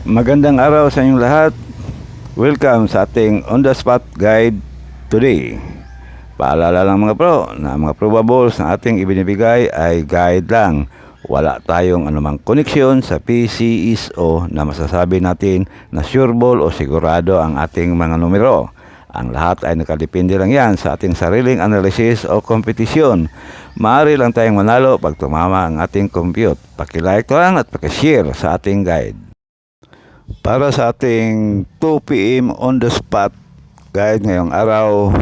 Magandang araw sa inyong lahat. Welcome sa ating on the spot guide today. Paalala lang mga pro na mga probables na ating ibinibigay ay guide lang. Wala tayong anumang koneksyon sa PCSO na masasabi natin na sureball o sigurado ang ating mga numero. Ang lahat ay nakadepende lang yan sa ating sariling analysis o kompetisyon. Maaari lang tayong manalo pag tumama ang ating compute. Pakilike lang at pakishare sa ating guide. Para sa ating 2 PM on the spot guide ngayong araw,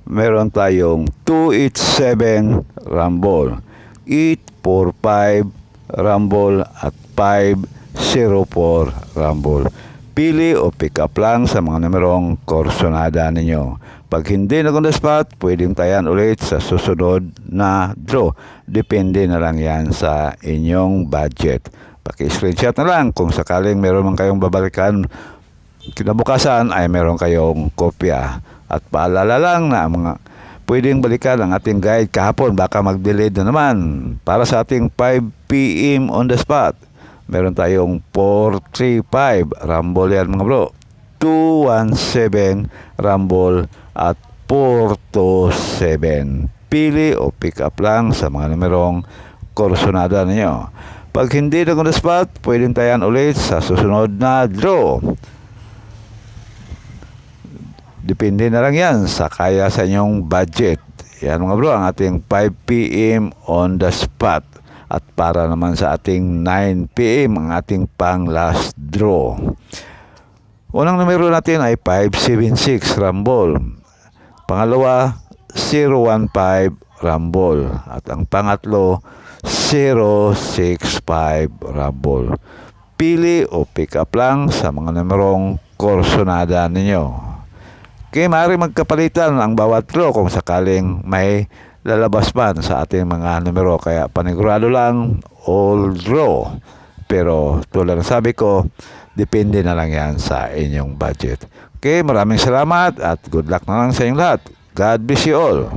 meron tayong 287 rumble, 845 rumble at 504 rumble. Pili o pick up lang sa mga numerong korsonada ninyo. Pag hindi na on the spot, pwedeng tayan ulit sa susunod na draw. Depende na lang yan sa inyong budget. Paki-screenshot na lang kung sakaling meron man kayong babalikan kinabukasan ay meron kayong kopya. At paalala lang na mga pwedeng balikan ang ating guide kahapon, baka mag-delete na naman. Para sa ating 5 PM on the spot, meron tayong 435 rumble yan mga bro, 217 rumble at 427. Pili o pick up lang sa mga numerong korsonada ninyo. Pag hindi na on the spot, pwedeng tayan ulit sa susunod na draw. Depende na lang yan sa kaya sa inyong budget. Yan mga bro, ang ating 5 PM on the spot. At para naman sa ating 9 PM, ang ating pang last draw. Unang numero natin ay 576 rumble. Pangalawa, 015 rumble. At ang pangatlo, 065 rumble. Pili o pick up lang sa mga numerong korsonada ninyo. Kaya maaari magkapalitan ang bawat draw kung sakaling may lalabas man sa ating mga numero. Kaya panigurado lang all draw. Pero tulad ng sabi ko, depende na lang yan sa inyong budget. Okay, maraming salamat at good luck na lang sa inyong lahat. God bless you all.